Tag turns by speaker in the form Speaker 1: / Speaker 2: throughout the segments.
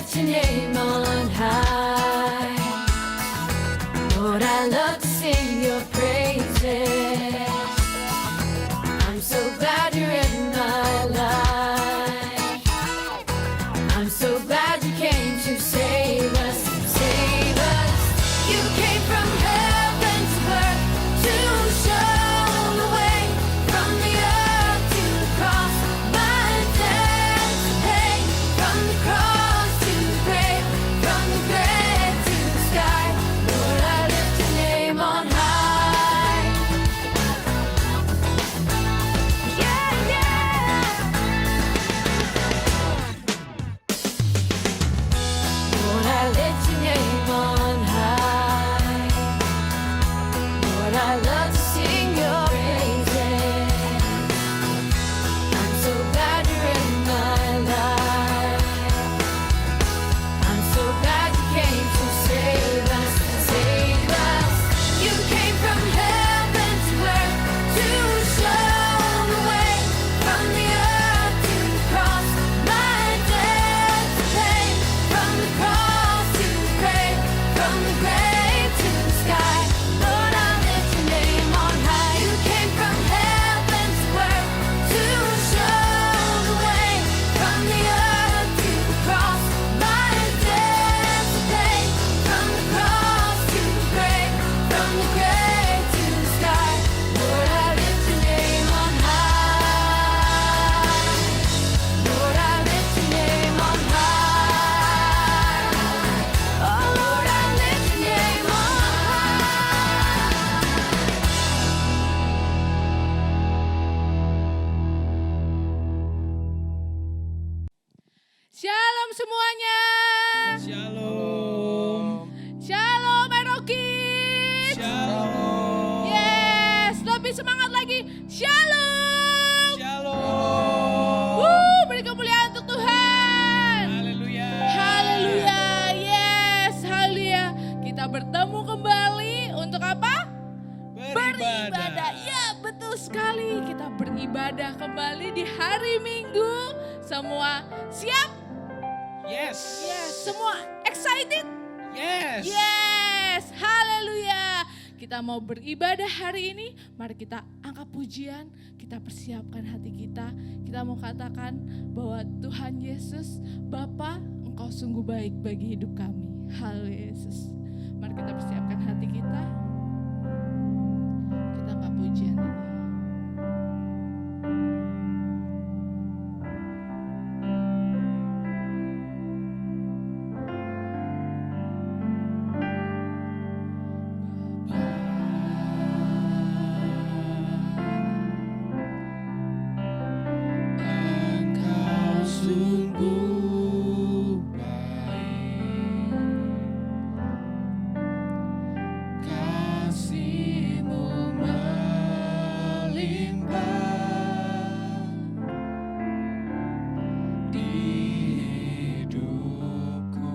Speaker 1: lift your name on high. Lord, I love to sing your praises. I'm so glad you're in my life. I'm so glad you came to save us, save us. You came from heaven to earth to show the way, from the earth to the cross, my debt to pay, from the cross to the grave, from the grave to the sky. Lord, I lift your name on high. Yeah, yeah. Lord, I lift your name on high. Lord, I love to sing your praises. I'm so glad you're in my life. I'm so glad you came to save us, save us. You came from heaven to earth to show the way, from the earth to the cross, my debt to pay, from the cross to the grave, from the grave to the sky. Lord, I lift your name on high. You came from heaven to earth to show the way, from the earth to the cross, my debt to pay, from the cross to the grave, from the grave to the sky. Lord, I lift your name on high. Lord, I lift your name on high. Oh, Lord, I lift your name on
Speaker 2: Shalom semuanya.
Speaker 3: Shalom.
Speaker 2: Shalom Erokid.
Speaker 3: Shalom.
Speaker 2: Yes, lebih semangat lagi. Shalom.
Speaker 3: Shalom.
Speaker 2: Beri kemuliaan untuk Tuhan.
Speaker 3: Haleluya.
Speaker 2: Haleluya. Yes, haleluya. Kita bertemu kembali untuk apa? Beribadah. Ya, betul sekali. Kita beribadah kembali di hari Minggu. Semua siap?
Speaker 3: Yes.
Speaker 2: Yes, semua excited?
Speaker 3: Yes.
Speaker 2: Yes, haleluya. Kita mau beribadah hari ini, mari kita angkat pujian, kita persiapkan hati kita. Kita mau katakan bahwa Tuhan Yesus, Bapa, Engkau sungguh baik bagi hidup kami. Haleluya Yesus. Mari kita persiapkan hati kita. Kita angkat pujian ini.
Speaker 3: Engkau sungguh baik, kasih-Mu melimpah di hidupku.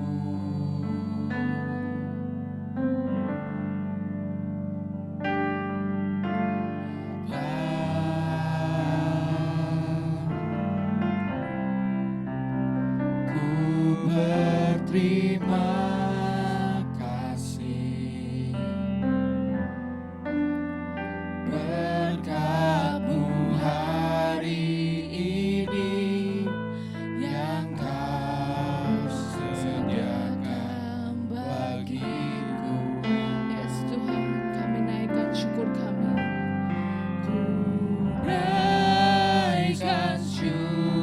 Speaker 3: Ku berterima kasih berkat-Mu hari ini yang Kau sediakan bagiku.
Speaker 2: Yes Tuhan, kami naikkan syukur kami.
Speaker 3: Ku naikkan syukurku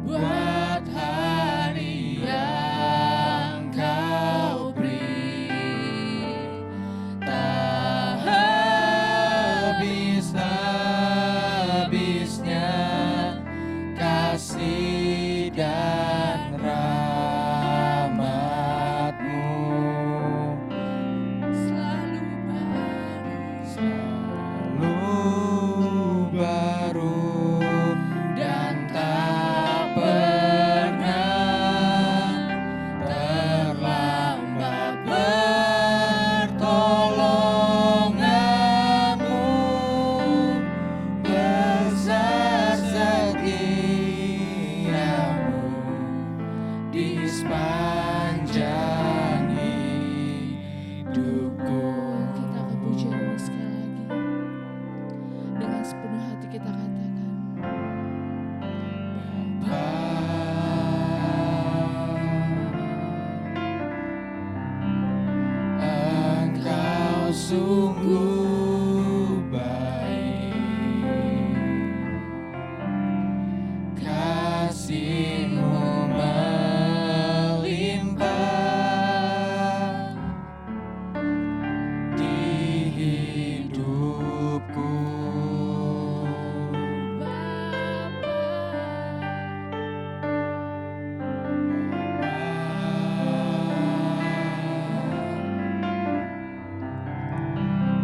Speaker 3: buat hari yang Kau beri. Tak habis-habisnya kasih dan rahmat-Mu.
Speaker 2: Selalu
Speaker 3: Baru dan tak pernah terlambat pertolongan-Mu besar sungguh baik, kasih-Mu melimpah di hidupku.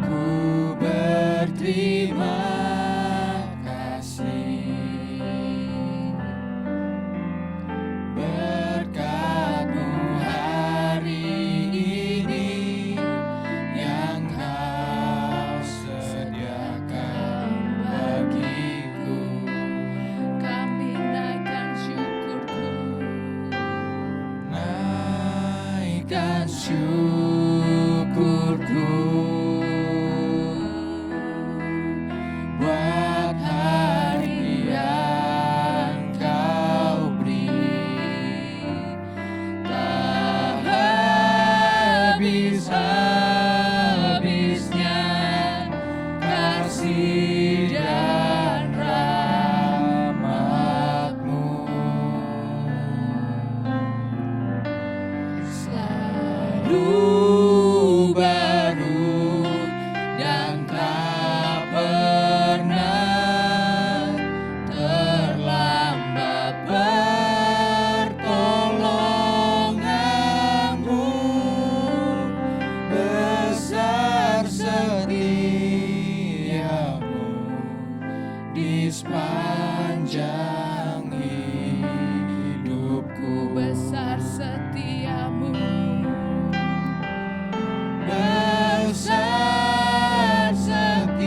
Speaker 3: Ku berterima kasih berkat-Mu hari ini yang Kau sediakan bagiku.
Speaker 2: Kami naikkan syukurku.
Speaker 3: Naikkan syukurku buat hari yang Kau beri, tak habis-habisnya kasih dan rahmat-Mu. Selalu baru dan tak pernah terlambat pertolongan-Mu. Besar setia-Mu di sepanjang hidupku.
Speaker 2: Besar setia-Mu.
Speaker 3: Besar setia-Mu,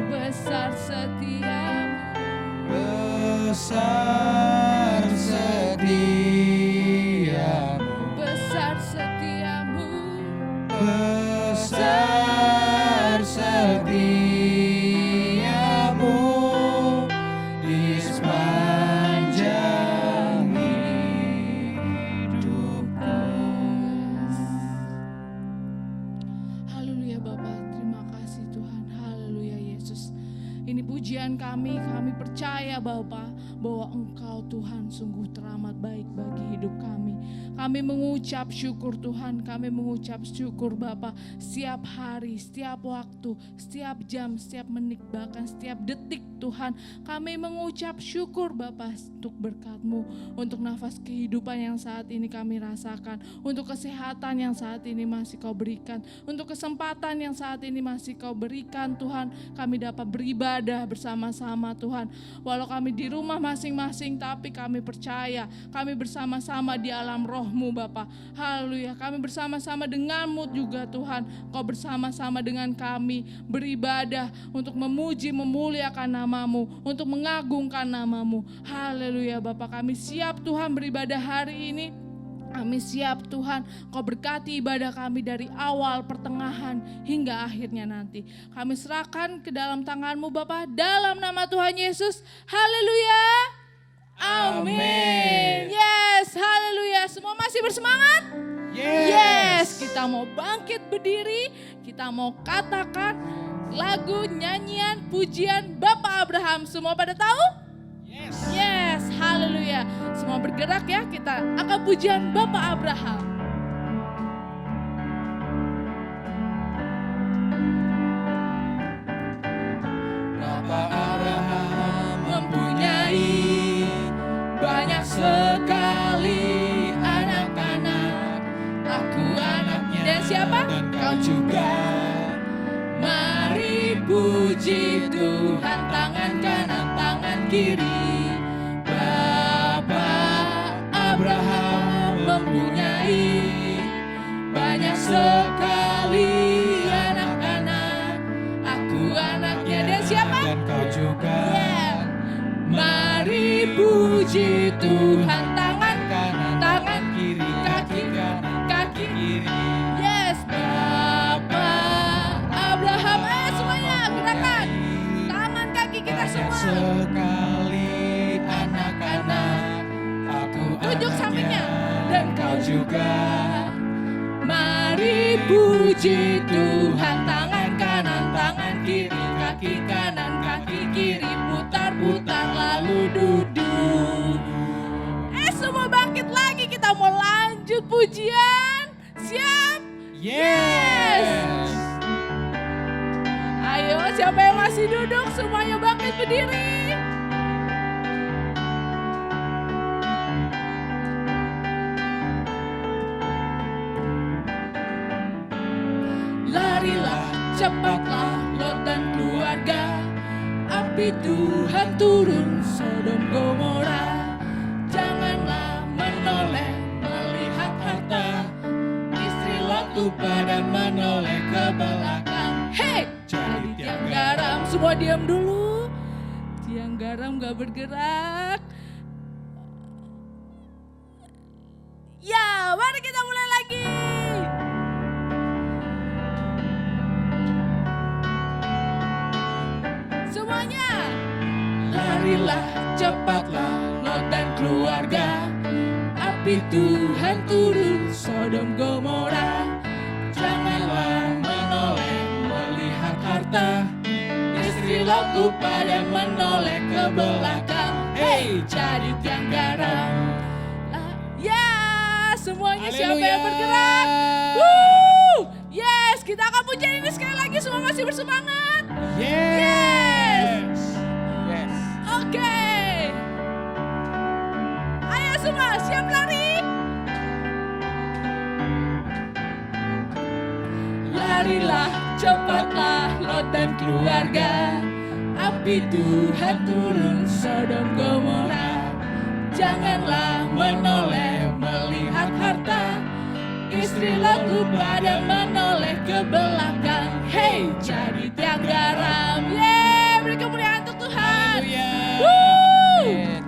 Speaker 2: Besar setia-Mu.
Speaker 3: besar setia-Mu,
Speaker 2: Besar setia-Mu.
Speaker 3: besar setia-Mu di sepanjang hidupku.
Speaker 2: Haleluya Bapa, terima kasih Tuhan. Haleluya Yesus. Ini pujian kami percaya Bapa bahwa Engkau Tuhan sungguh teramat baik bagi hidup kami. Kami mengucap syukur Tuhan, kami mengucap syukur Bapa setiap hari, setiap waktu, setiap jam, setiap menit, bahkan setiap detik Tuhan. Kami mengucap syukur Bapa untuk berkat-Mu, untuk nafas kehidupan yang saat ini kami rasakan, untuk kesehatan yang saat ini masih Kau berikan, untuk kesempatan yang saat ini masih Kau berikan Tuhan. Kami dapat beribadah bersama-sama Tuhan. Walau kami di rumah masing-masing, tapi kami percaya kami bersama-sama di alam roh-Mu Bapa. Haleluya, kami bersama-sama dengan-Mu juga Tuhan. Kau bersama-sama dengan kami beribadah untuk memuji, memuliakan nama-Mu, untuk mengagungkan nama-Mu. Haleluya Bapa, kami siap Tuhan beribadah hari ini. Kami siap Tuhan, Kau berkati ibadah kami dari awal, pertengahan, hingga akhirnya nanti. Kami serahkan ke dalam tangan-Mu Bapa, dalam nama Tuhan Yesus. Haleluya. Amin.
Speaker 3: Amin.
Speaker 2: Yes, haleluya. Semua masih bersemangat? Yes, kita mau bangkit berdiri, kita mau katakan lagu, nyanyian, pujian Bapak Abraham. Semua pada tahu? Yes, haleluya. Semua bergerak ya, kita angkat pujian Bapak Abraham.
Speaker 3: Bapak Abraham mempunyai banyak sekali anak-anak. Aku anaknya
Speaker 2: Dan siapa?
Speaker 3: dan kau juga. Mari puji Tuhan, tangan kanan, tangan kiri. Bapak Abraham mempunyai banyak sekali anak-anak. Aku anaknya
Speaker 2: Dan siapa?
Speaker 3: dan kau juga.
Speaker 2: Yeah.
Speaker 3: Mari puji Tuhan,
Speaker 2: Tangan
Speaker 3: kanan,
Speaker 2: tangan
Speaker 3: kiri,
Speaker 2: kaki,
Speaker 3: kanan,
Speaker 2: kaki.
Speaker 3: kiri.
Speaker 2: Yes, Bapak Abraham. Semuanya gerakan. Tangan kaki kita
Speaker 3: Banyak
Speaker 2: semua.
Speaker 3: sekali anak-anak. Aku
Speaker 2: Tunjuk
Speaker 3: anaknya
Speaker 2: sampingnya.
Speaker 3: dan kau juga.
Speaker 2: Mari puji
Speaker 3: Puji Tuhan, tangan kanan, tangan kiri, kaki kanan, kaki kiri, putar-putar lalu duduk.
Speaker 2: Semua bangkit lagi, kita mau lanjut pujian. Siap?
Speaker 3: Yes.
Speaker 2: Ayo, siapa yang masih duduk, semuanya bangkit berdiri.
Speaker 3: Larilah, cepatlah, Lot dan keluarga. Api Tuhan turun, Sodom Gomora. Janganlah menoleh melihat harta. Istri Lot tuh pada menoleh ke belakang.
Speaker 2: Hei,
Speaker 3: Jadi
Speaker 2: tiang garam, semua diam dulu. Tiang garam gak bergerak. Ya, mari kita mulai lagi. Semuanya.
Speaker 3: Larilah, cepatlah, Lot dan keluarga. Api Tuhan turun, Sodom Gomora. Janganlah menoleh melihat harta. Istri Lot tuh pada menoleh ke belakang. Hey, jadi tiang garam.
Speaker 2: Ya, semuanya siapa
Speaker 3: Haleluya.
Speaker 2: yang bergerak? Woo! Yes, kita akan pujian ini sekali lagi, semua masih bersemangat.
Speaker 3: Yes. Yes.
Speaker 2: Oke. Ayo semua, siap lari?
Speaker 3: Larilah, cepatlah, Lot dan keluarga. Api Tuhan turun, Sodom Gomora. Janganlah menoleh melihat harta. Istri Lot tuh pada menoleh ke belakang. Hey, jadi tiang garam.
Speaker 2: Yeay, beri kemuliaan untuk Tuhan.
Speaker 3: Haleluya.
Speaker 2: Woo!
Speaker 3: Amin.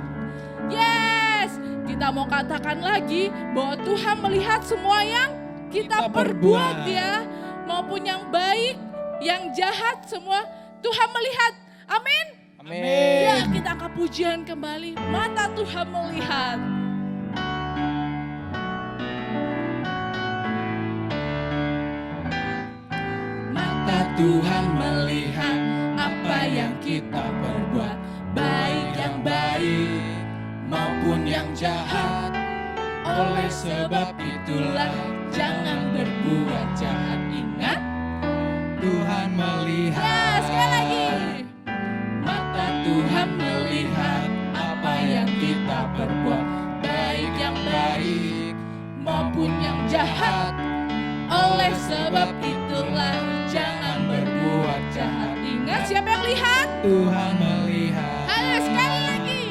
Speaker 2: Yes, kita mau katakan lagi bahwa Tuhan melihat semua yang kita
Speaker 3: Kita
Speaker 2: perbuat
Speaker 3: perbuat.
Speaker 2: ya. Maupun yang baik, yang jahat, semua Tuhan melihat. Amin.
Speaker 3: Amin.
Speaker 2: Ya, kita angkat pujian kembali. Mata Tuhan melihat.
Speaker 3: Mata Tuhan melihat apa yang kita perbuat, baik yang baik maupun yang jahat. Oleh sebab itulah jangan berbuat jahat. Ingat, Tuhan melihat.
Speaker 2: Ya, sekali lagi.
Speaker 3: Mata Tuhan melihat apa yang kita perbuat, baik yang baik maupun yang jahat. Oleh sebab itulah jangan berbuat jahat.
Speaker 2: Ingat siapa yang lihat?
Speaker 3: Tuhan melihat.
Speaker 2: Halo, sekali lagi.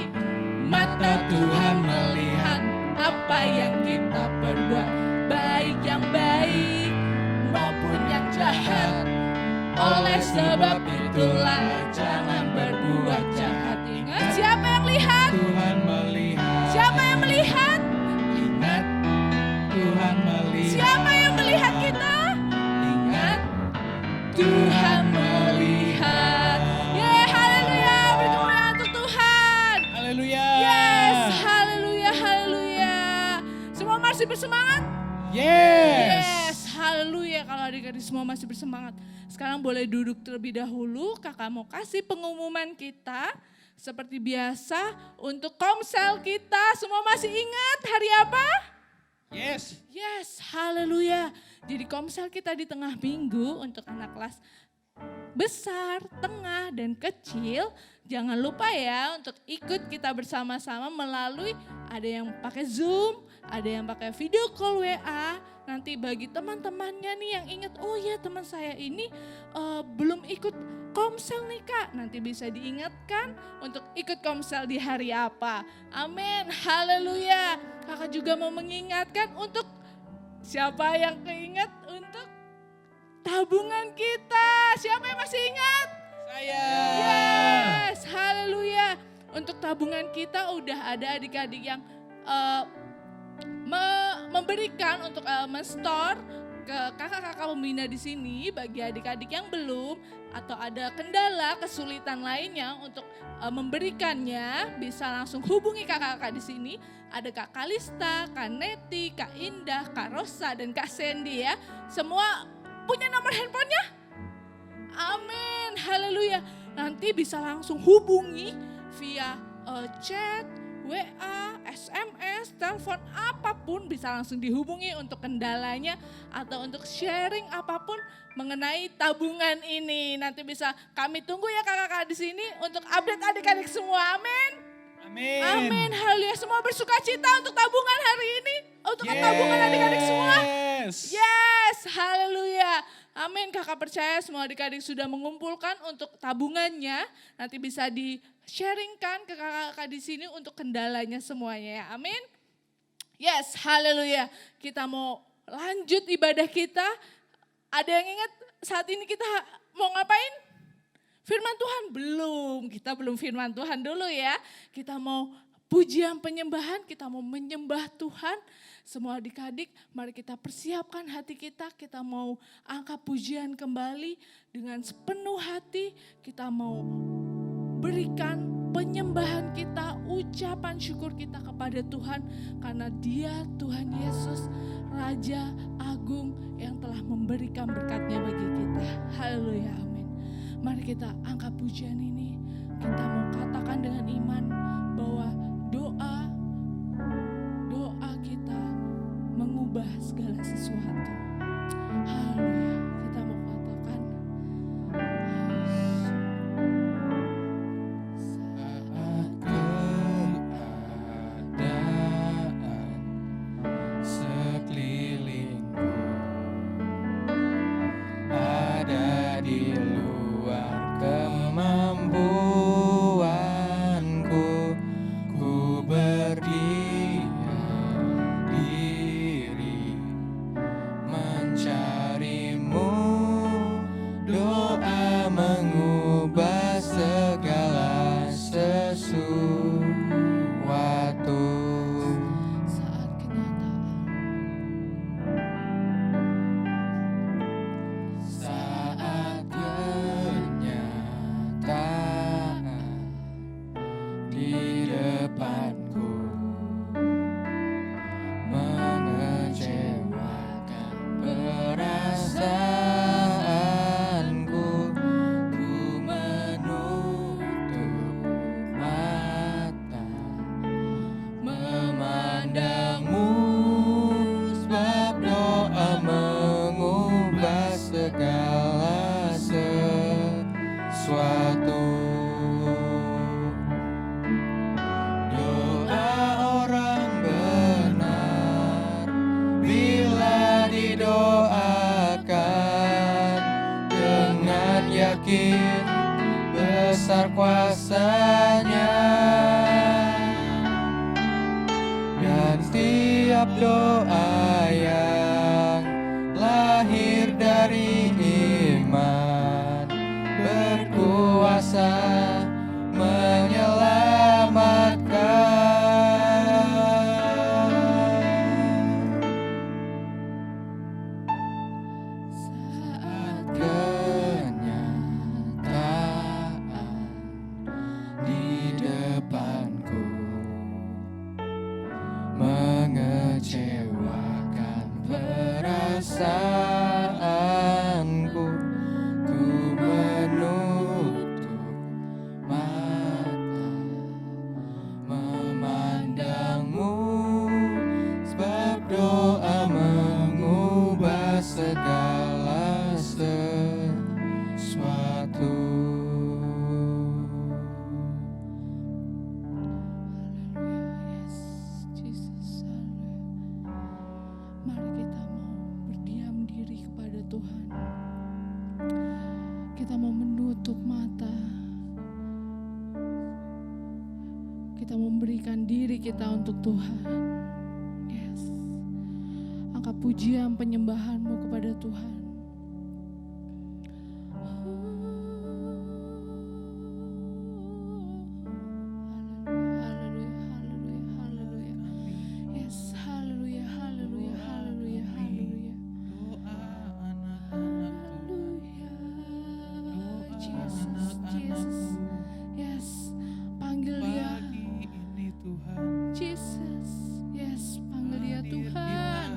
Speaker 3: Mata Tuhan melihat apa yang kita perbuat, baik yang baik maupun yang jahat. Oleh sebab itulah jangan berbuat jahat.
Speaker 2: Ingat siapa yang lihat?
Speaker 3: Tuhan melihat.
Speaker 2: Siapa yang melihat?
Speaker 3: Ingat, Tuhan melihat.
Speaker 2: Siapa yang melihat kita?
Speaker 3: Ingat, Tuhan melihat.
Speaker 2: Yeay, haleluya. Beri kemuliaan untuk Tuhan.
Speaker 3: Haleluya.
Speaker 2: Yes, haleluya, haleluya. Semua masih bersemangat?
Speaker 3: Yes.
Speaker 2: Haleluya. Kalau adik-adik semua masih bersemangat. Sekarang boleh duduk terlebih dahulu. Kakak mau kasih pengumuman kita. Seperti biasa untuk komsel kita. Semua masih ingat hari apa?
Speaker 3: Yes.
Speaker 2: Yes, haleluya. Jadi komsel kita di tengah minggu untuk anak kelas besar, tengah, dan kecil. Jangan lupa ya untuk ikut kita bersama-sama melalui ada yang pakai Zoom, ada yang pakai video call WA. Nanti bagi teman-temannya nih yang ingat, oh ya teman saya ini belum ikut komsel nih Kak. Nanti bisa diingatkan untuk ikut komsel di hari apa. Amin, haleluya. Kakak juga mau mengingatkan untuk siapa yang keinget untuk tabungan kita. Siapa yang masih ingat?
Speaker 3: Saya.
Speaker 2: Yes, haleluya. Untuk tabungan kita udah ada adik-adik yang memberikan untuk elemen store ke kakak-kakak pembina di sini. Bagi adik-adik yang belum atau ada kendala kesulitan lainnya untuk memberikannya, bisa langsung hubungi kakak-kakak di sini. Ada Kak Kalista, Kak Neti, Kak Indah, Kak Rosa, dan Kak Sandy ya. Semua punya nomor handphonenya? Amin, haleluya. Nanti bisa langsung hubungi via chat, WA, SMS, telepon, apapun bisa langsung dihubungi untuk kendalanya atau untuk sharing apapun mengenai tabungan ini. Nanti bisa kami tunggu ya kakak-kakak di sini untuk update adik-adik semua. Amin.
Speaker 3: Amin.
Speaker 2: Amin, haleluya. Semua bersuka cita untuk tabungan hari ini. Untuk tabungan adik-adik semua. Yes, haleluya. Amin, kakak percaya semua adik-adik sudah mengumpulkan untuk tabungannya. Nanti bisa di-sharingkan ke kakak-kakak di sini untuk kendalanya semuanya ya. Amin. Yes, haleluya. Kita mau lanjut ibadah kita. Ada yang ingat saat ini kita mau ngapain? Firman Tuhan? Belum, kita belum firman Tuhan dulu ya. Kita mau pujian penyembahan, kita mau menyembah Tuhan. Semua adik-adik, mari kita persiapkan hati kita mau angkat pujian kembali dengan sepenuh hati. Kita mau berikan penyembahan kita, ucapan syukur kita kepada Tuhan. Karena Dia, Tuhan Yesus, Raja Agung yang telah memberikan berkatnya bagi kita. Haleluya, amin. Mari kita angkat pujian ini, kita mau katakan dengan iman bahwa doa kita mengubah segala sesuatu. Haleluya, kita mau katakan.
Speaker 3: Saat keadaan sekelilingku ada di luar kemampuanku, ku berdiam diri mencarimu. Doa mengubah segala sesuatu.
Speaker 2: Saat
Speaker 3: kenyataan di depanku mengecewakan perasaanku, ku menutup mata memandangmu, sebab doa mengubah segala sesuatu. Doa orang benar bila didoakan dengan yakin besar kuasanya. Dan tiap doa yang lahir dari iman berkuasa menyelamatkan.
Speaker 2: saat
Speaker 3: Kenyataan di depanku mengecewakan perasaanku, ku menutup mata memandangmu, sebab doa mengubah segala sesuatu.
Speaker 2: Yes, Jesus, haleluya. Mari kita mau berdiam diri kepada Tuhan. Kita mau menutup mata. Kita memberikan diri kita untuk Tuhan. Yes. Angkat pujian penyembahanmu kepada Tuhan. Haleluya, haleluya, haleluya. Yes, haleluya, haleluya, haleluya, haleluya. Haleluya. Jesus, Jesus. Yes, panggil dia. Jesus. Yes, panggil dia Tuhan.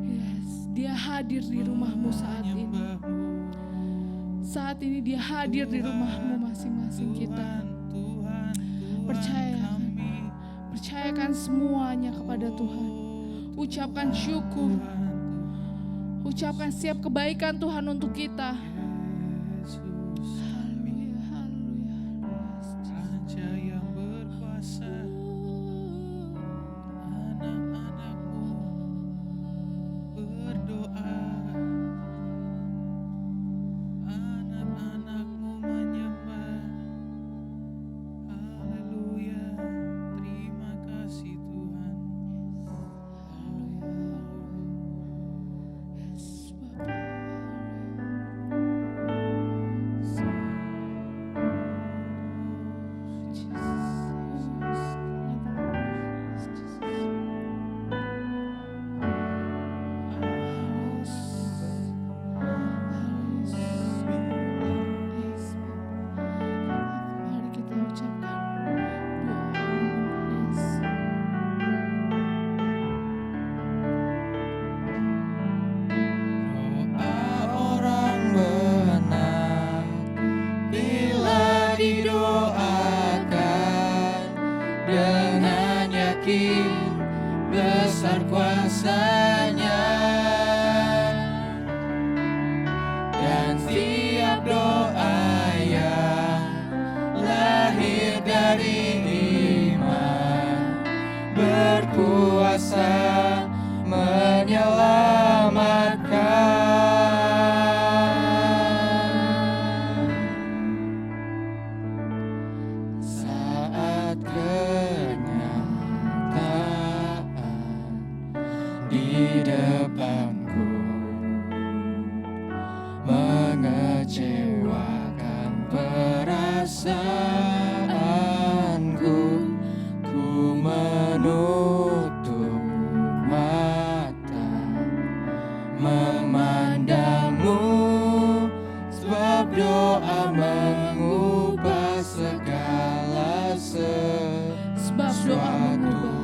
Speaker 2: Yes, dia hadir hadir di rumahmu saat ini. Saat ini dia hadir di rumahmu masing-masing kita. Percayakan semuanya kepada Tuhan. Ucapkan syukur. Ucapkan setiap kebaikan Tuhan untuk kita. Haleluya, haleluya.
Speaker 3: Raja yang berkuasa, anak-anakmu berdoa, anak-anakmu menyembah. Haleluya, terima kasih Tuhan.
Speaker 2: Yes, Bapa. Mari kita ucapkan doa. Yes.
Speaker 3: Doa orang benar bila didoakan dengan yakin besar kuasanya, dan setiap doa yang lahir dari iman berkuasa menyelamatkan. Saat kenyataan di depanku mengecewakan perasaanku, ku menutup mata memandangmu, sebab doa mengubah segala
Speaker 2: Sebab doa mengubah.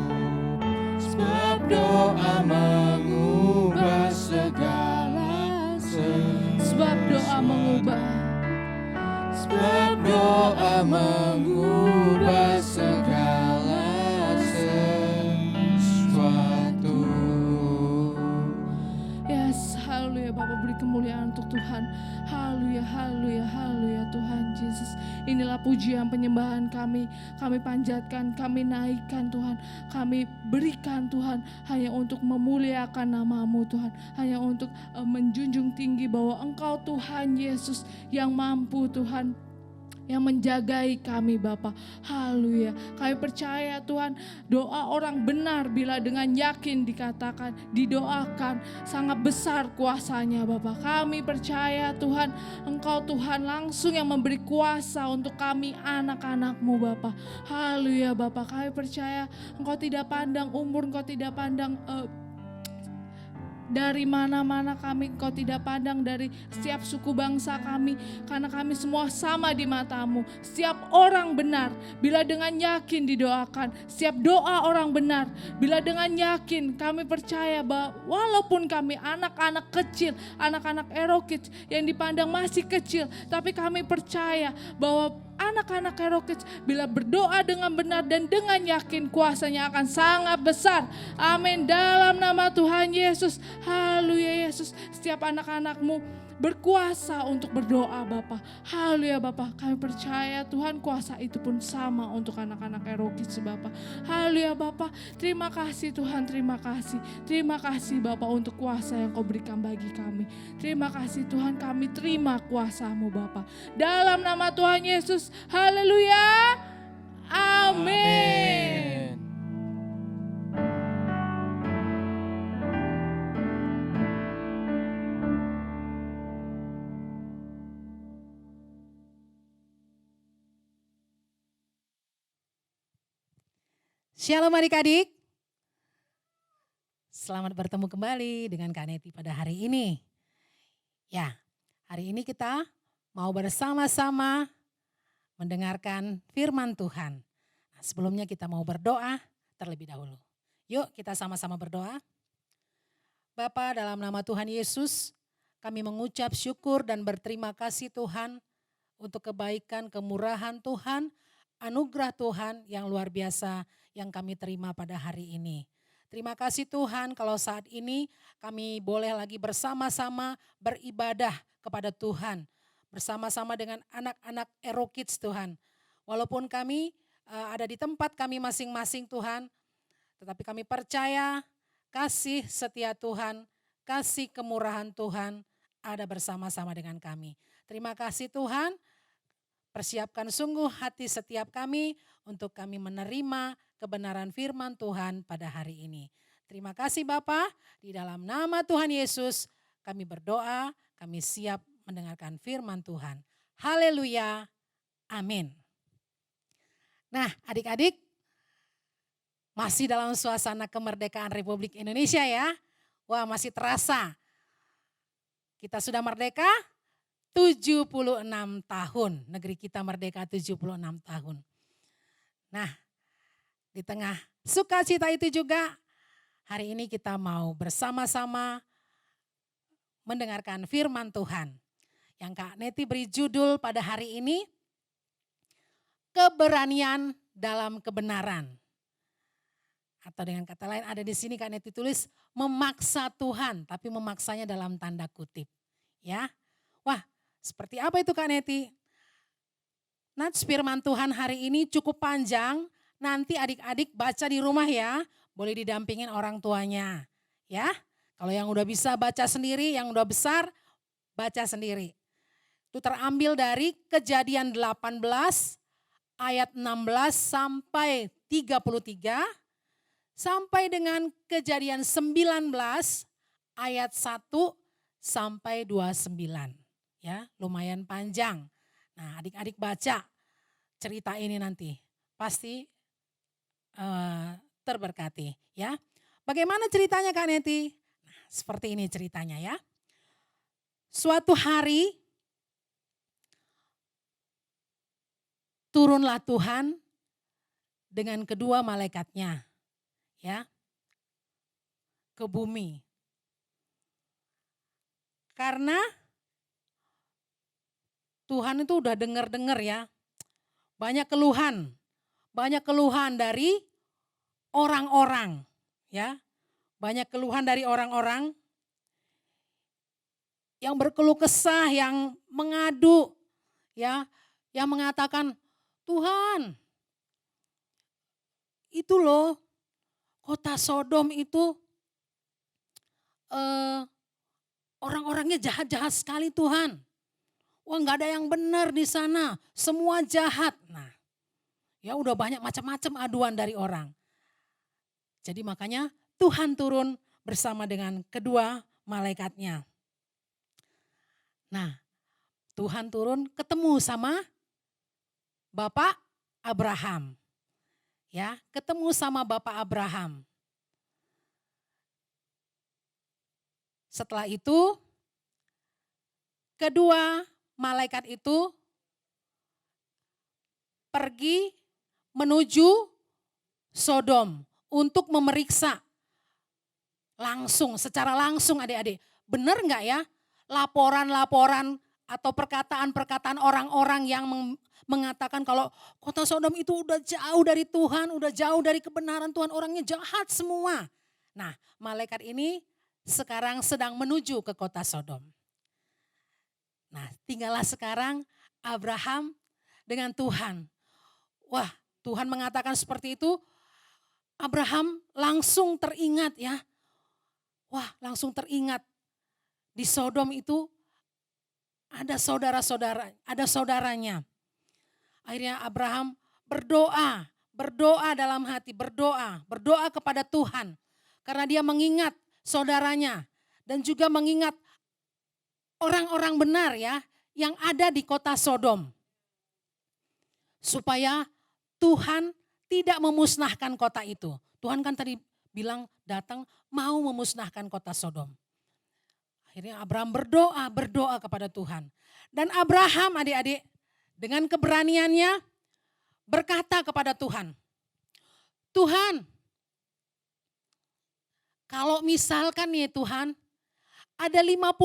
Speaker 3: sebab doa mengubah segala
Speaker 2: Sebab doa mengubah.
Speaker 3: sebab doa mengubah segala sesuatu.
Speaker 2: Yes, haleluya Bapak, beri kemuliaan untuk Tuhan. Haleluya, haleluya, haleluya Tuhan Yesus. Inilah pujian penyembahan kami. Kami panjatkan, kami naikkan Tuhan. Kami berikan Tuhan hanya untuk memuliakan nama-Mu Tuhan. Hanya untuk menjunjung tinggi bahwa Engkau Tuhan Yesus yang mampu Tuhan, yang menjagai kami Bapa. Haleluya. Kami percaya Tuhan, doa orang benar bila dengan yakin dikatakan, didoakan, sangat besar kuasanya Bapa. Kami percaya Tuhan, Engkau Tuhan langsung yang memberi kuasa untuk kami anak-anak-Mu Bapa. Haleluya Bapa. Kami percaya Engkau tidak pandang umur, Engkau tidak pandang dari mana-mana kami, Engkau tidak pandang dari setiap suku bangsa kami, karena kami semua sama di mata-Mu. Setiap orang benar bila dengan yakin didoakan, setiap doa orang benar bila dengan yakin kami percaya bahwa walaupun kami anak-anak kecil, anak-anak Erokits yang dipandang masih kecil, tapi kami percaya bahwa anak-anak Erokits bila berdoa dengan benar dan dengan yakin, kuasanya akan sangat besar. Amin. Dalam nama Tuhan Yesus. Haleluya Yesus. Setiap anak-anak-Mu berkuasa untuk berdoa Bapa. Haleluya Bapa. Kami percaya Tuhan, kuasa itu pun sama untuk anak-anak Erokits Bapa. Haleluya Bapa. Terima kasih Tuhan, terima kasih. Terima kasih Bapa untuk kuasa yang Kau berikan bagi kami. Terima kasih Tuhan, kami terima kuasa-Mu Bapa. Dalam nama Tuhan Yesus. Haleluya. Amin.
Speaker 4: Shalom adik-adik. Selamat bertemu kembali dengan Kak Neti pada hari ini. Ya, hari ini kita mau bersama-sama mendengarkan firman Tuhan. Nah, sebelumnya kita mau berdoa terlebih dahulu. Yuk kita sama-sama berdoa. Bapa, dalam nama Tuhan Yesus, kami mengucap syukur dan berterima kasih Tuhan untuk kebaikan, kemurahan Tuhan, anugerah Tuhan yang luar biasa yang kami terima pada hari ini. Terima kasih Tuhan kalau saat ini kami boleh lagi bersama-sama beribadah kepada Tuhan. Bersama-sama dengan anak-anak Ero Kids Tuhan. Walaupun kami ada di tempat kami masing-masing Tuhan, tetapi kami percaya kasih setia Tuhan, kasih kemurahan Tuhan ada bersama-sama dengan kami. Terima kasih Tuhan, persiapkan sungguh hati setiap kami untuk kami menerima kebenaran firman Tuhan pada hari ini. Terima kasih Bapa, di dalam nama Tuhan Yesus kami berdoa, kami siap mendengarkan firman Tuhan. Haleluya, amin. Nah adik-adik, masih dalam suasana kemerdekaan Republik Indonesia ya. Wah masih terasa. Kita sudah merdeka 76 tahun. Negeri kita merdeka 76 tahun. Nah di tengah sukacita itu juga hari ini kita mau bersama-sama mendengarkan firman Tuhan. Yang Kak Neti beri judul pada hari ini, keberanian dalam kebenaran. Atau dengan kata lain ada di sini Kak Neti tulis memaksa Tuhan, tapi memaksanya dalam tanda kutip. Ya, wah seperti apa itu Kak Neti? Nats firman Tuhan hari ini cukup panjang, nanti adik-adik baca di rumah ya, boleh didampingin orang tuanya. Ya, kalau yang udah bisa baca sendiri, yang udah besar baca sendiri. Itu terambil dari Kejadian 18 ayat 16 sampai 33. Sampai dengan Kejadian 19 ayat 1 sampai 29. Ya, lumayan panjang. Nah, adik-adik baca cerita ini nanti. Pasti terberkati, ya. Bagaimana ceritanya Kak Neti? Nah, seperti ini ceritanya ya. Suatu hari turunlah Tuhan dengan kedua malaikatnya. Ya, ke bumi. Karena Tuhan itu udah dengar ya, banyak keluhan dari orang-orang, ya, banyak keluhan dari orang-orang yang berkeluh kesah, yang mengadu, ya, yang mengatakan Tuhan, itu loh. Kota Sodom itu orang-orangnya jahat-jahat sekali Tuhan. Wah nggak ada yang benar di sana, semua jahat. Nah, ya udah banyak macam-macam aduan dari orang. Jadi makanya Tuhan turun bersama dengan kedua malaikatnya. Nah, Tuhan turun ketemu sama Bapak Abraham. Ya, ketemu sama Bapak Abraham. Setelah itu, kedua malaikat itu pergi menuju Sodom untuk memeriksa secara langsung adik-adik. Benar enggak ya laporan-laporan atau perkataan-perkataan orang-orang yang mengatakan kalau kota Sodom itu udah jauh dari Tuhan, udah jauh dari kebenaran Tuhan, orangnya jahat semua. Nah, malaikat ini sekarang sedang menuju ke kota Sodom. Nah, tinggallah sekarang Abraham dengan Tuhan. Wah, Tuhan mengatakan seperti itu, Abraham langsung teringat ya. Wah, langsung teringat di Sodom itu ada saudaranya. Akhirnya Abraham berdoa dalam hati, berdoa kepada Tuhan. Karena dia mengingat saudaranya dan juga mengingat orang-orang benar ya yang ada di kota Sodom. Supaya Tuhan tidak memusnahkan kota itu. Tuhan kan tadi bilang datang mau memusnahkan kota Sodom. Akhirnya Abraham berdoa kepada Tuhan. Dan Abraham adik-adik dengan keberaniannya berkata kepada Tuhan, Tuhan, Kalau misalkan nih Tuhan, ada 50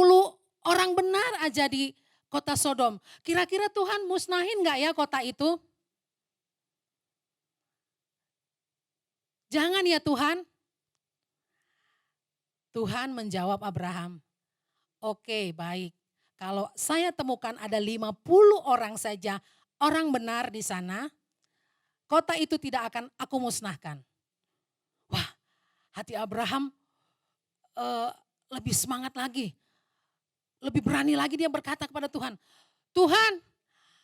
Speaker 4: orang benar aja di kota Sodom. Kira-kira Tuhan musnahin gak ya kota itu? Jangan ya Tuhan. Tuhan menjawab Abraham, oke baik. Kalau saya temukan ada 50 orang saja orang benar di sana, kota itu tidak akan aku musnahkan. Wah, hati Abraham lebih semangat lagi. Lebih berani lagi dia berkata kepada Tuhan, Tuhan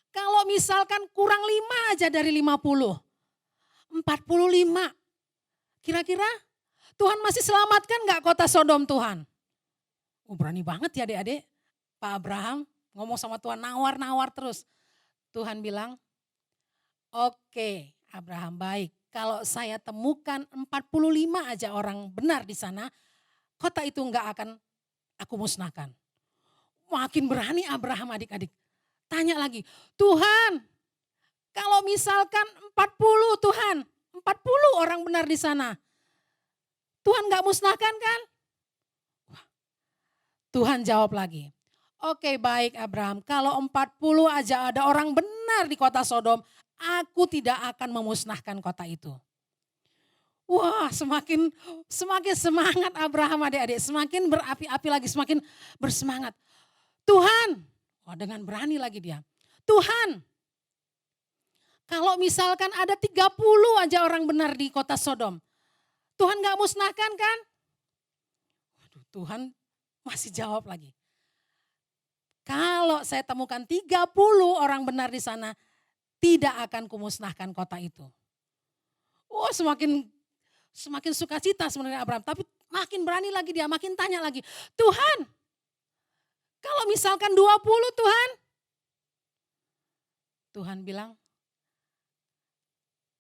Speaker 4: kalau misalkan kurang 5 aja dari 50, 45, kira-kira Tuhan masih selamatkan gak kota Sodom Tuhan? Berani banget ya adik-adik, Pak Abraham ngomong sama Tuhan, nawar-nawar terus. Tuhan bilang, oke Abraham baik, kalau saya temukan 45 aja orang benar di sana, kota itu enggak akan aku musnahkan. Makin berani Abraham adik-adik. Tanya lagi, Tuhan kalau misalkan 40 Tuhan, 40 orang benar di sana, Tuhan enggak musnahkan kan? Tuhan jawab lagi, oke baik Abraham, kalau 40 aja ada orang benar di kota Sodom, aku tidak akan memusnahkan kota itu. Wah, semakin semangat Abraham adik-adik, semakin berapi-api lagi, semakin bersemangat. Tuhan, dengan berani lagi dia. Tuhan, kalau misalkan ada 30 aja orang benar di kota Sodom, Tuhan gak musnahkan kan? Waduh, Tuhan masih jawab lagi. Kalau saya temukan 30 orang benar di sana, tidak akan kumusnahkan kota itu. Oh, semakin sukacita sebenarnya Abraham, tapi makin berani lagi dia, makin tanya lagi. Tuhan, kalau misalkan 20 Tuhan. Tuhan bilang,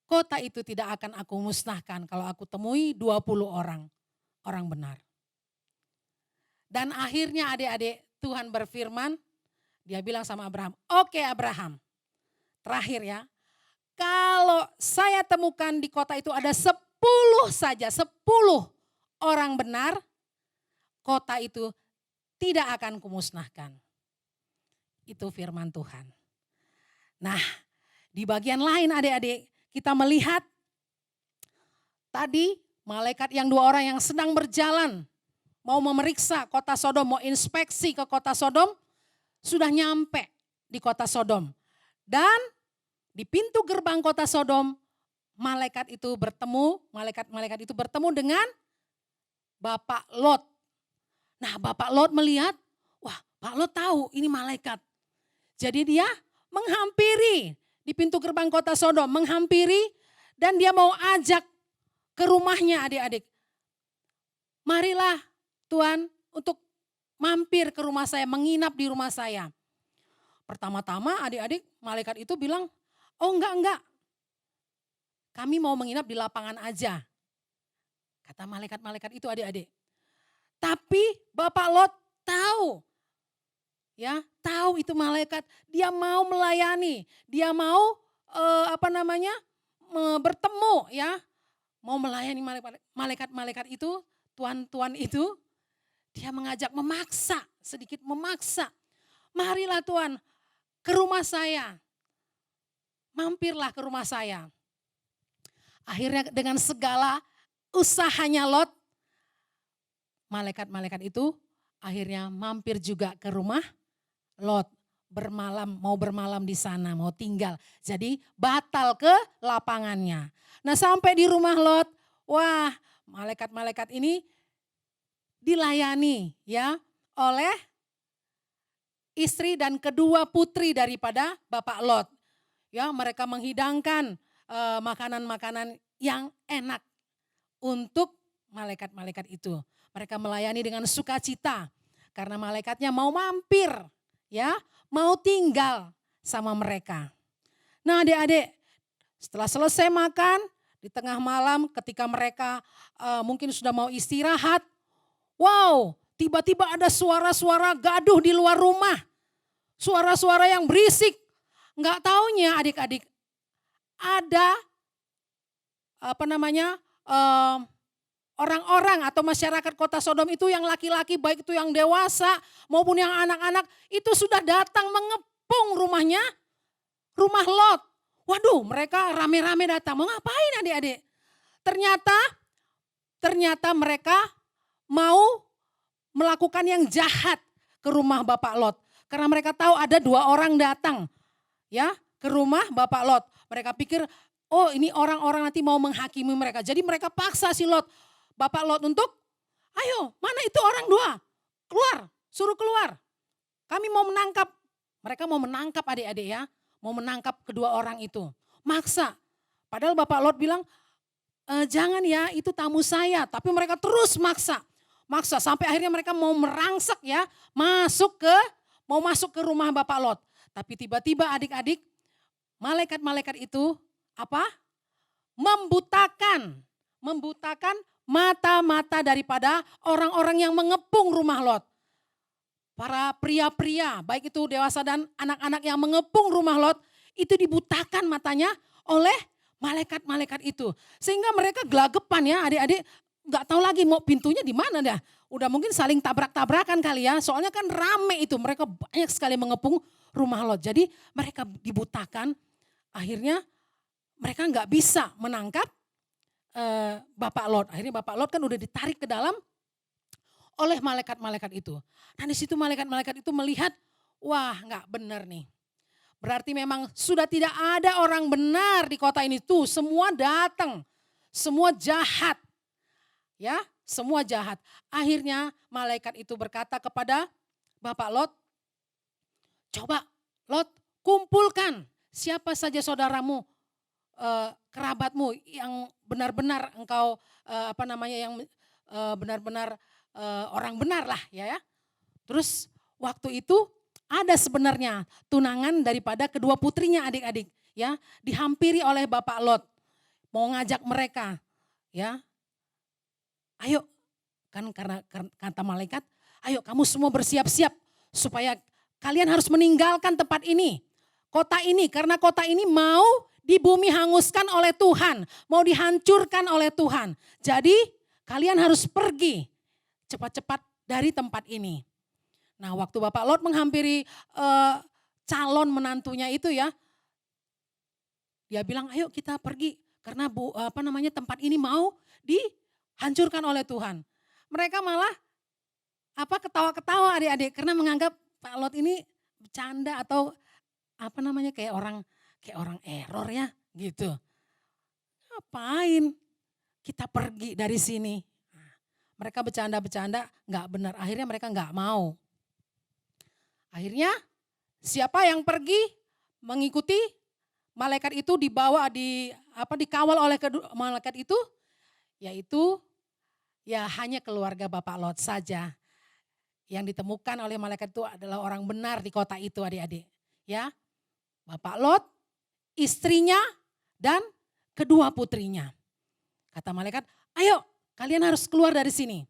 Speaker 4: kota itu tidak akan aku musnahkan kalau aku temui 20 orang benar. Dan akhirnya adik-adik Tuhan berfirman, dia bilang sama Abraham, oke Abraham, terakhir ya, kalau saya temukan di kota itu ada 10 saja, 10 orang benar, kota itu tidak akan kumusnahkan. Itu firman Tuhan. Nah, di bagian lain adik-adik, kita melihat tadi malaikat yang 2 orang yang sedang berjalan, mau memeriksa kota Sodom, mau inspeksi ke kota Sodom, sudah nyampe di kota Sodom. Dan di pintu gerbang kota Sodom, malaikat itu bertemu dengan Bapak Lot. Nah, Bapak Lot melihat, wah Pak Lot tahu ini malaikat. Jadi dia menghampiri di pintu gerbang kota Sodom, menghampiri dan dia mau ajak ke rumahnya adik-adik. Marilah Tuhan untuk mampir ke rumah saya, menginap di rumah saya. Pertama-tama adik-adik malaikat itu bilang, oh enggak. Kami mau menginap di lapangan aja. Kata malaikat-malaikat itu adik-adik. Tapi Bapak Lot tahu. Ya, tahu itu malaikat. Dia mau melayani. Dia mau bertemu ya. Mau melayani malaikat-malaikat itu, tuan-tuan itu. Dia mengajak sedikit memaksa. Marilah Tuhan ke rumah saya. Mampirlah ke rumah saya. Akhirnya dengan segala usahanya Lot, malaikat-malaikat itu akhirnya mampir juga ke rumah Lot. Mau bermalam di sana, mau tinggal. Jadi batal ke lapangannya. Nah sampai di rumah Lot, wah malaikat-malaikat ini dilayani ya oleh istri dan kedua putri daripada Bapak Lot. Ya, mereka menghidangkan makanan-makanan yang enak untuk malaikat-malaikat itu. Mereka melayani dengan sukacita karena malaikatnya mau mampir, ya, mau tinggal sama mereka. Nah, adik-adik, setelah selesai makan di tengah malam ketika mereka mungkin sudah mau istirahat, wow, tiba-tiba ada suara-suara gaduh di luar rumah. Suara-suara yang berisik. Enggak taunya adik-adik ada orang-orang atau masyarakat kota Sodom itu yang laki-laki, baik itu yang dewasa maupun yang anak-anak, itu sudah datang mengepung rumahnya, rumah Lot. Waduh, mereka rame-rame datang. Mau ngapain adik-adik? Ternyata mereka mau melakukan yang jahat ke rumah Bapak Lot. Karena mereka tahu ada 2 orang datang ya ke rumah Bapak Lot. Mereka pikir, oh ini orang-orang nanti mau menghakimi mereka. Jadi mereka paksa si Lot, Bapak Lot untuk, ayo mana itu orang 2, keluar, suruh keluar. Kami mau menangkap. Mereka mau menangkap adik-adik ya. Mau menangkap kedua orang itu. Maksa. Padahal Bapak Lot bilang, jangan ya itu tamu saya. Tapi mereka terus maksa. Maksa sampai akhirnya mereka mau merangsek ya. Mau masuk ke rumah Bapak Lot. Tapi tiba-tiba adik-adik, malaikat-malaikat itu apa? Membutakan mata-mata daripada orang-orang yang mengepung rumah Lot. Para pria-pria, baik itu dewasa dan anak-anak yang mengepung rumah Lot, itu dibutakan matanya oleh malaikat-malaikat itu. Sehingga mereka gelagapan ya adik-adik, gak tahu lagi mau pintunya di mana dah. Udah mungkin saling tabrak-tabrakan kali ya, soalnya kan rame itu, mereka banyak sekali mengepung rumah Lot. Jadi mereka dibutakan, akhirnya mereka gak bisa menangkap Bapak Lot. Akhirnya Bapak Lot kan udah ditarik ke dalam oleh malaikat-malaikat itu. Dan di situ malaikat-malaikat itu melihat, wah nggak benar nih. Berarti memang sudah tidak ada orang benar di kota ini tuh. Semua datang, semua jahat. Ya, semua jahat. Akhirnya malaikat itu berkata kepada Bapak Lot, coba Lot kumpulkan siapa saja saudaramu, kerabatmu yang benar-benar engkau yang benar-benar orang benar lah ya. Terus waktu itu ada sebenarnya tunangan daripada kedua putrinya adik-adik ya, dihampiri oleh Bapak Lot. Mau ngajak mereka ya. Ayo, kan karena kata malaikat, ayo kamu semua bersiap-siap supaya kalian harus meninggalkan tempat ini. Kota ini, karena kota ini mau di bumi hanguskan oleh Tuhan, mau dihancurkan oleh Tuhan. Jadi kalian harus pergi cepat-cepat dari tempat ini. Nah, waktu Bapak Lot menghampiri calon menantunya itu ya, dia bilang, ayo kita pergi karena tempat ini mau dihancurkan oleh Tuhan. Mereka malah ketawa-ketawa adik-adik karena menganggap Pak Lot ini bercanda atau kayak orang error ya gitu. Ngapain kita pergi dari sini? Mereka bercanda-bercanda nggak benar. Akhirnya mereka nggak mau. Akhirnya siapa yang pergi mengikuti malaikat itu dikawal oleh malaikat itu, yaitu ya hanya keluarga Bapak Lot saja. Yang ditemukan oleh malaikat itu adalah orang benar di kota itu adik-adik. Ya, Bapak Lot, istrinya dan kedua putrinya. Kata malaikat, ayo kalian harus keluar dari sini.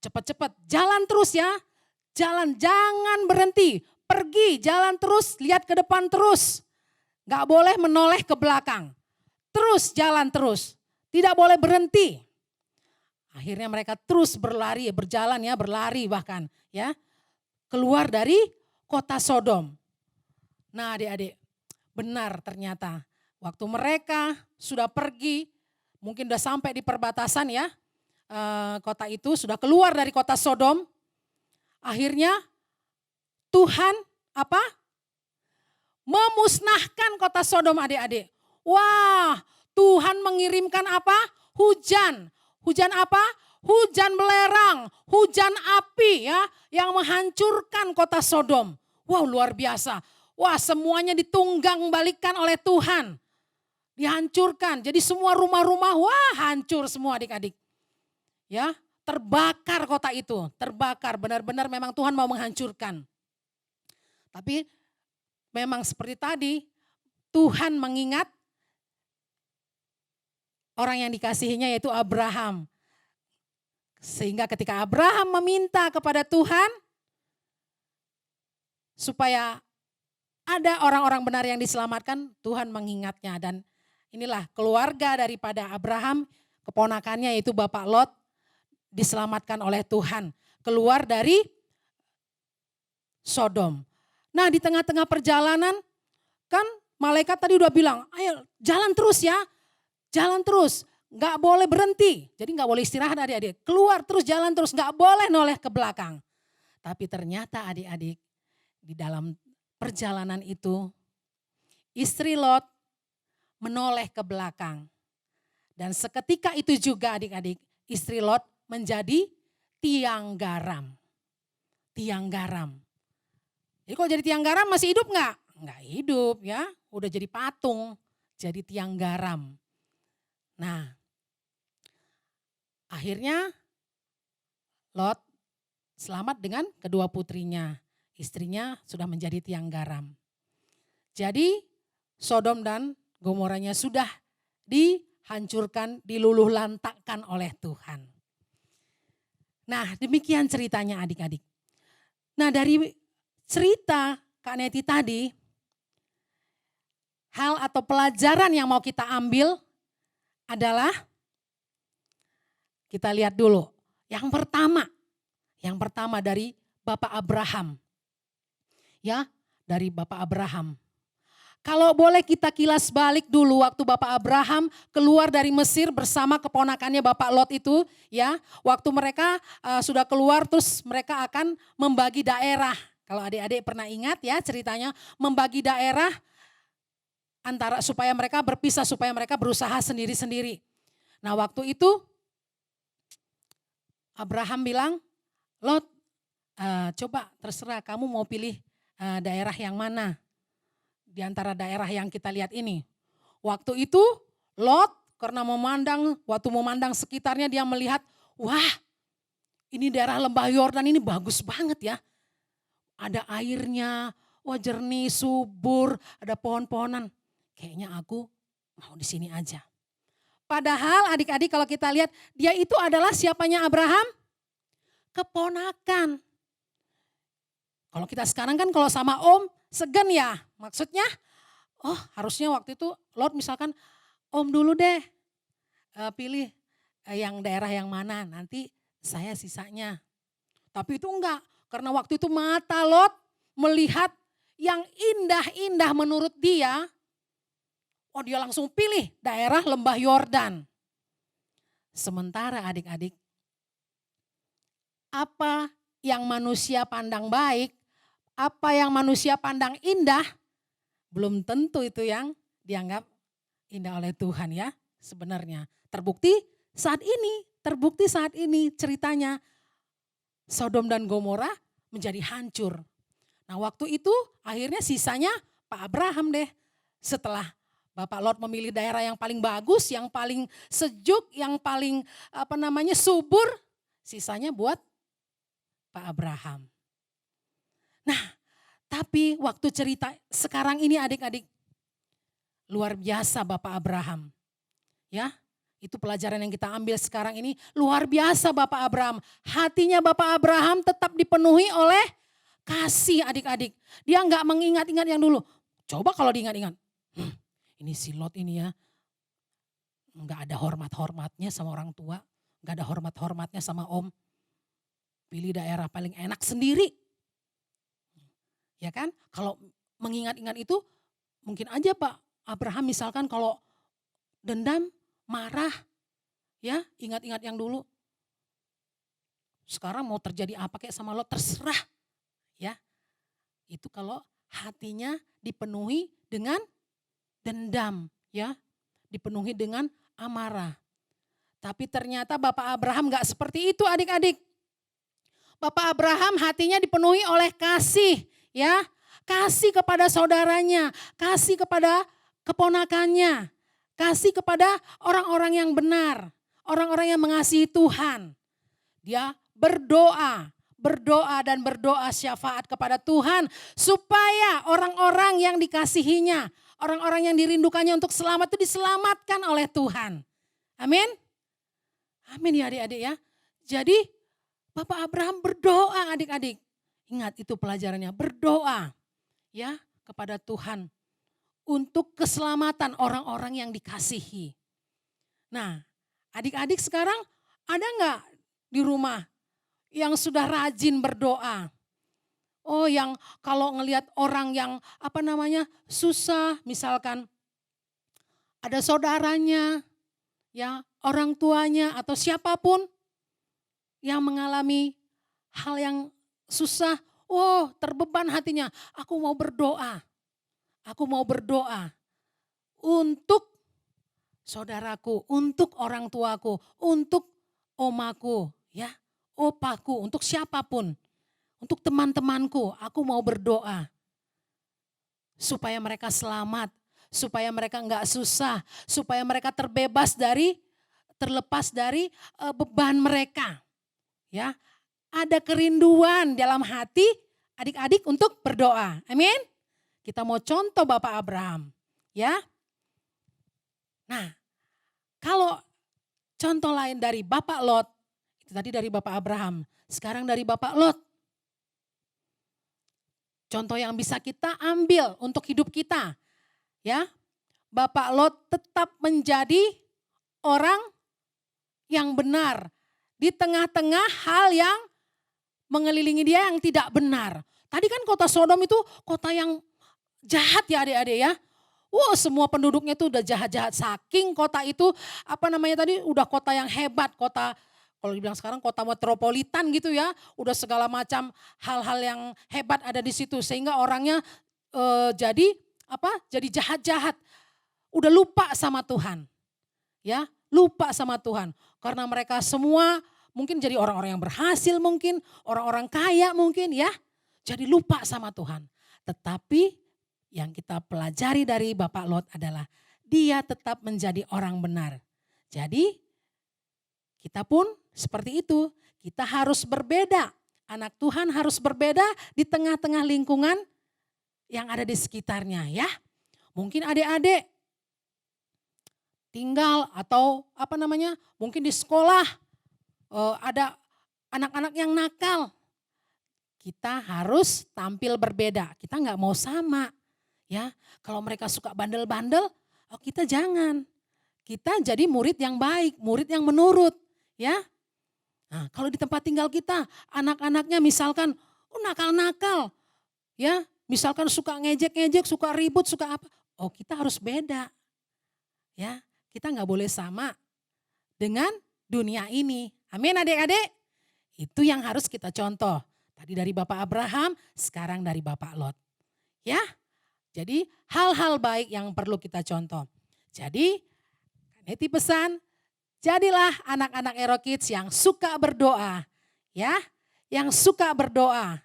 Speaker 4: Cepat-cepat, jalan terus ya. Jalan, jangan berhenti. Pergi, jalan terus, lihat ke depan terus. Gak boleh menoleh ke belakang. Terus, jalan terus. Tidak boleh berhenti. Akhirnya mereka terus berlari bahkan ya. Keluar dari kota Sodom. Nah adik-adik, benar ternyata. Waktu mereka sudah pergi, mungkin sudah sampai di perbatasan ya, kota itu sudah keluar dari kota Sodom. Akhirnya Tuhan memusnahkan kota Sodom adik-adik. Wah, Tuhan mengirimkan hujan. Hujan hujan belerang, hujan api ya, yang menghancurkan kota Sodom. Wow, luar biasa. Wah, semuanya ditunggang balikan oleh Tuhan. Dihancurkan. Jadi semua rumah-rumah hancur semua adik-adik. Ya, terbakar kota itu, terbakar. Benar-benar memang Tuhan mau menghancurkan. Tapi memang seperti tadi, Tuhan mengingat orang yang dikasihinya yaitu Abraham. Sehingga ketika Abraham meminta kepada Tuhan supaya ada orang-orang benar yang diselamatkan, Tuhan mengingatnya. Dan inilah keluarga daripada Abraham, keponakannya yaitu Bapak Lot diselamatkan oleh Tuhan. Keluar dari Sodom. Nah di tengah-tengah perjalanan kan malaikat tadi udah bilang, ayo jalan terus ya. Jalan terus, gak boleh berhenti. Jadi gak boleh istirahat adik-adik. Keluar terus, jalan terus, gak boleh noleh ke belakang. Tapi ternyata adik-adik di dalam perjalanan itu istri Lot menoleh ke belakang. Dan seketika itu juga adik-adik istri Lot menjadi tiang garam. Tiang garam. Jadi kalau jadi tiang garam masih hidup nggak? Nggak hidup ya, udah jadi patung, jadi tiang garam. Nah, akhirnya Lot selamat dengan kedua putrinya. Istrinya sudah menjadi tiang garam. Jadi Sodom dan Gomoranya sudah dihancurkan, diluluh lantakkan oleh Tuhan. Nah demikian ceritanya adik-adik. Nah dari cerita Kak Neti tadi, hal atau pelajaran yang mau kita ambil adalah, kita lihat dulu. Yang pertama dari Bapak Abraham. Ya, dari Bapak Abraham. Kalau boleh kita kilas balik dulu waktu Bapak Abraham keluar dari Mesir bersama keponakannya Bapak Lot itu, ya. Waktu mereka sudah keluar terus mereka akan membagi daerah. Kalau adik-adik pernah ingat ya ceritanya, membagi daerah antara supaya mereka berpisah, supaya mereka berusaha sendiri-sendiri. Nah waktu itu Abraham bilang, Lot coba terserah kamu mau pilih daerah yang mana. Di antara daerah yang kita lihat ini. Waktu itu Lot karena waktu memandang sekitarnya dia melihat, wah ini daerah lembah Yordan ini bagus banget ya. Ada airnya, wah jernih, subur, ada pohon-pohonan. Kayaknya aku mau di sini aja. Padahal adik-adik kalau kita lihat, dia itu adalah siapanya Abraham? Keponakan. Kalau kita sekarang kan kalau sama om, segan ya. Maksudnya, oh harusnya waktu itu Lot misalkan, om dulu deh pilih yang daerah yang mana, nanti saya sisanya. Tapi itu enggak, karena waktu itu mata Lot melihat yang indah-indah menurut dia, oh dia langsung pilih daerah lembah Yordan. Sementara adik-adik, apa yang manusia pandang baik, apa yang manusia pandang indah, belum tentu itu yang dianggap indah oleh Tuhan ya sebenarnya. Terbukti saat ini ceritanya Sodom dan Gomora menjadi hancur. Nah waktu itu akhirnya sisanya Pak Abraham deh. Setelah Bapak Lot memilih daerah yang paling bagus, yang paling sejuk, yang paling subur, sisanya buat Pak Abraham. Nah tapi waktu cerita sekarang ini adik-adik, luar biasa Bapak Abraham. Ya, itu pelajaran yang kita ambil sekarang ini, luar biasa Bapak Abraham. Hatinya Bapak Abraham tetap dipenuhi oleh kasih adik-adik. Dia enggak mengingat-ingat yang dulu. Coba kalau diingat-ingat, ini si Lot ini ya, enggak ada hormat-hormatnya sama orang tua, enggak ada hormat-hormatnya sama om. Pilih daerah paling enak sendiri. Ya kan, kalau mengingat-ingat itu mungkin aja Pak Abraham misalkan kalau dendam, marah, ya ingat-ingat yang dulu. Sekarang mau terjadi apa kayak sama Lot terserah, ya. Itu kalau hatinya dipenuhi dengan dendam, ya, dipenuhi dengan amarah. Tapi ternyata Bapak Abraham gak seperti itu adik-adik. Bapak Abraham hatinya dipenuhi oleh kasih. Ya, kasih kepada saudaranya, kasih kepada keponakannya, kasih kepada orang-orang yang benar, orang-orang yang mengasihi Tuhan. Dia berdoa dan berdoa syafaat kepada Tuhan supaya orang-orang yang dikasihinya, orang-orang yang dirindukannya untuk selamat itu diselamatkan oleh Tuhan. Amin. Amin ya adik-adik ya. Jadi Bapak Abraham berdoa adik-adik. Ingat itu pelajarannya, berdoa ya kepada Tuhan untuk keselamatan orang-orang yang dikasihi. Nah Adik-adik sekarang ada nggak di rumah yang sudah rajin berdoa? Oh, yang kalau ngelihat orang yang susah, misalkan ada saudaranya, ya orang tuanya atau siapapun yang mengalami hal yang susah, oh terbeban hatinya, aku mau berdoa untuk saudaraku, untuk orang tuaku, untuk omaku, ya, opaku, untuk siapapun, untuk teman-temanku, aku mau berdoa supaya mereka selamat, supaya mereka enggak susah, supaya mereka terlepas dari beban mereka. Ya, ada kerinduan dalam hati adik-adik untuk berdoa. Amin. Kita mau contoh Bapak Abraham, ya. Nah, kalau contoh lain dari Bapak Lot, itu tadi dari Bapak Abraham, sekarang dari Bapak Lot. Contoh yang bisa kita ambil untuk hidup kita, ya. Bapak Lot tetap menjadi orang yang benar di tengah-tengah hal yang mengelilingi dia yang tidak benar. Tadi kan kota Sodom itu kota yang jahat ya adik-adik ya. Semua penduduknya itu udah jahat-jahat, saking kota itu udah kota yang hebat, kota kalau dibilang sekarang kota metropolitan gitu ya, udah segala macam hal-hal yang hebat ada di situ sehingga orangnya jadi jahat-jahat, udah lupa sama Tuhan, ya lupa sama Tuhan karena mereka semua mungkin jadi orang-orang yang berhasil, mungkin orang-orang kaya mungkin ya, jadi lupa sama Tuhan. Tetapi yang kita pelajari dari Bapak Lot adalah dia tetap menjadi orang benar. Jadi kita pun seperti itu, kita harus berbeda. Anak Tuhan harus berbeda di tengah-tengah lingkungan yang ada di sekitarnya ya. Mungkin adik-adik tinggal atau mungkin di sekolah ada anak-anak yang nakal. Kita harus tampil berbeda, kita nggak mau sama. Ya, kalau mereka suka bandel-bandel, kita jangan. Kita jadi murid yang baik, murid yang menurut, ya. Nah, kalau di tempat tinggal kita, anak-anaknya misalkan nakal-nakal, ya, misalkan suka ngejek-ngejek, suka ribut, suka apa, kita harus beda, ya. Kita nggak boleh sama dengan dunia ini. Amin adik-adik. Itu yang harus kita contoh. Tadi dari Bapak Abraham, sekarang dari Bapak Lot, ya. Jadi hal-hal baik yang perlu kita contoh. Jadi Neti pesan, jadilah anak-anak Ero Kids yang suka berdoa. Ya, yang suka berdoa.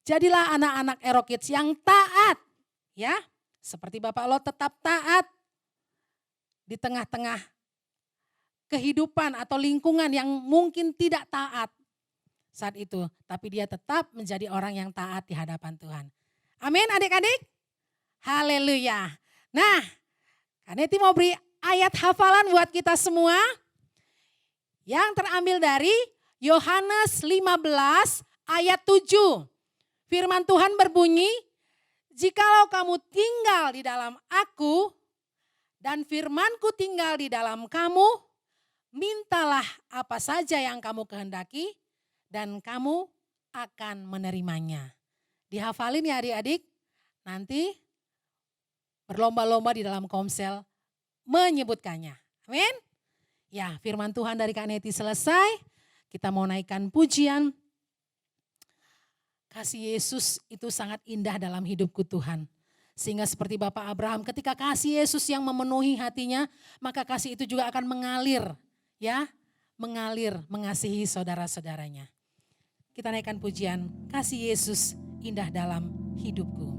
Speaker 4: Jadilah anak-anak Ero Kids yang taat. Ya, seperti Bapak Lot tetap taat di tengah-tengah kehidupan atau lingkungan yang mungkin tidak taat saat itu. Tapi dia tetap menjadi orang yang taat di hadapan Tuhan. Amin adik-adik. Haleluya. Nah, Kak Neti mau beri ayat hafalan buat kita semua. Yang terambil dari Yohanes 15 ayat 7. Firman Tuhan berbunyi, jikalau kamu tinggal di dalam aku dan firmanku tinggal di dalam kamu, mintalah apa saja yang kamu kehendaki dan kamu akan menerimanya. Dihafalin ya adik-adik, nanti berlomba-lomba di dalam komsel menyebutkannya. Amin. Ya, firman Tuhan dari Kak Neti selesai. Kita mau naikkan pujian. Kasih Yesus itu sangat indah dalam hidupku Tuhan. Sehingga seperti Bapak Abraham, ketika kasih Yesus yang memenuhi hatinya, maka kasih itu juga akan mengalir. Ya, mengalir mengasihi saudara-saudaranya. Kita naikkan pujian, kasih Yesus indah dalam hidupku.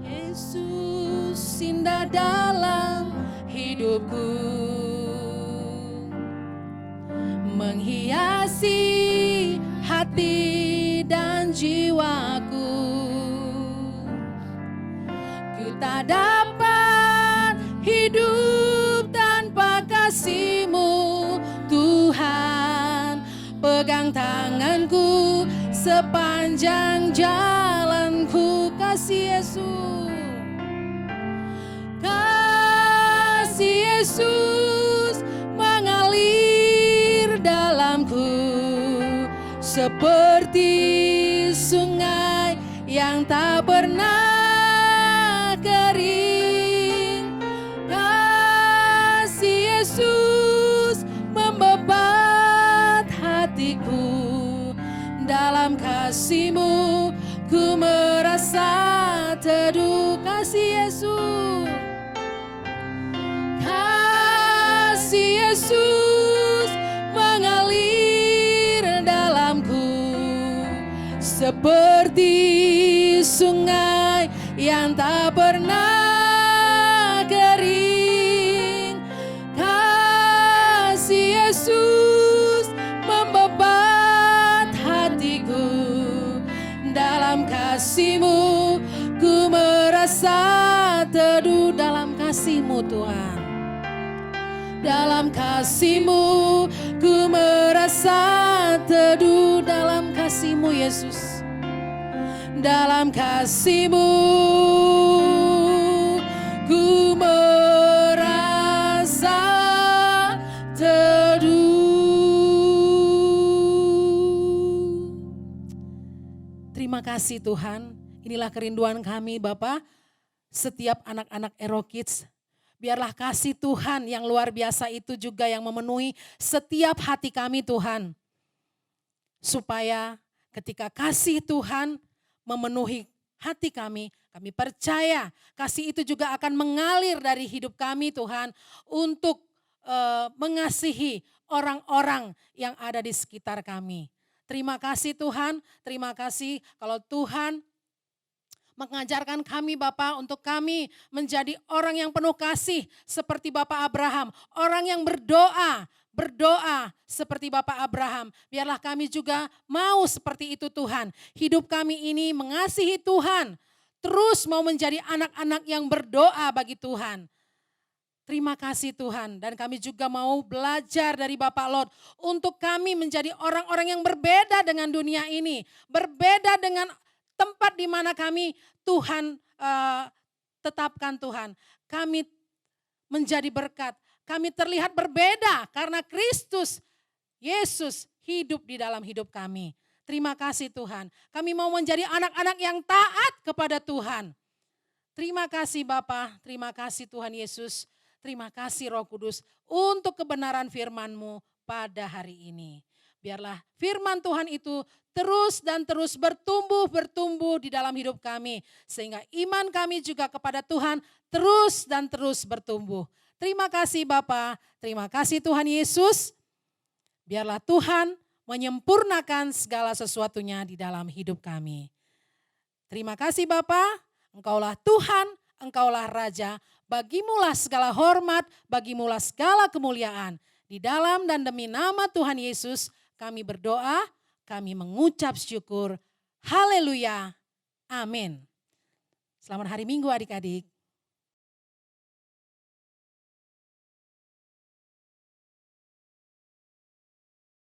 Speaker 4: Yesus indah dalam hidupku, menghiasi hati dan jiwaku. Ku tak dapat hidup tanpa kasih-Mu Tuhan, pegang tanganku sepanjang jalanku. Kasih Yesus, kasih Yesus mengalir dalamku seperti sungai yang tak pernah kering. Kasih Yesus membebat hatiku, dalam kasih-Mu ku merasa teduh. Kasih Yesus, kasih Yesus mengalir dalamku seperti sungai yang tak pernah kering. Kasih Yesus membebat hatiku, dalam kasih-Mu ku merasa teduh. Dalam kasih-Mu Tuhan, dalam kasih-Mu ku merasa teduh. Dalam kasih-Mu Yesus, dalam kasih-Mu ku merasa teduh. Terima kasih Tuhan. Inilah kerinduan kami Bapa. Setiap anak-anak Ero Kids, biarlah kasih Tuhan yang luar biasa itu juga yang memenuhi setiap hati kami Tuhan. Supaya ketika kasih Tuhan memenuhi hati kami, kami percaya kasih itu juga akan mengalir dari hidup kami Tuhan untuk mengasihi orang-orang yang ada di sekitar kami. Terima kasih Tuhan, terima kasih kalau Tuhan mengajarkan kami Bapa untuk kami menjadi orang yang penuh kasih seperti Bapak Abraham. Orang yang berdoa seperti Bapak Abraham. Biarlah kami juga mau seperti itu Tuhan. Hidup kami ini mengasihi Tuhan. Terus mau menjadi anak-anak yang berdoa bagi Tuhan. Terima kasih Tuhan. Dan kami juga mau belajar dari Bapak Lot. Untuk kami menjadi orang-orang yang berbeda dengan dunia ini. Berbeda dengan tempat di mana kami Tuhan tetapkan Tuhan. Kami menjadi berkat. Kami terlihat berbeda karena Kristus Yesus hidup di dalam hidup kami. Terima kasih Tuhan. Kami mau menjadi anak-anak yang taat kepada Tuhan. Terima kasih Bapa, terima kasih Tuhan Yesus. Terima kasih Roh Kudus untuk kebenaran firman-Mu pada hari ini. Biarlah firman Tuhan itu terus dan terus bertumbuh di dalam hidup kami. Sehingga iman kami juga kepada Tuhan terus dan terus bertumbuh. Terima kasih Bapa, terima kasih Tuhan Yesus. Biarlah Tuhan menyempurnakan segala sesuatunya di dalam hidup kami. Terima kasih Bapa, Engkaulah Tuhan, Engkaulah Raja. Bagimulah segala hormat, bagimulah segala kemuliaan. Di dalam dan demi nama Tuhan Yesus kami berdoa, kami mengucap syukur. Haleluya. Amin. Selamat hari Minggu adik-adik.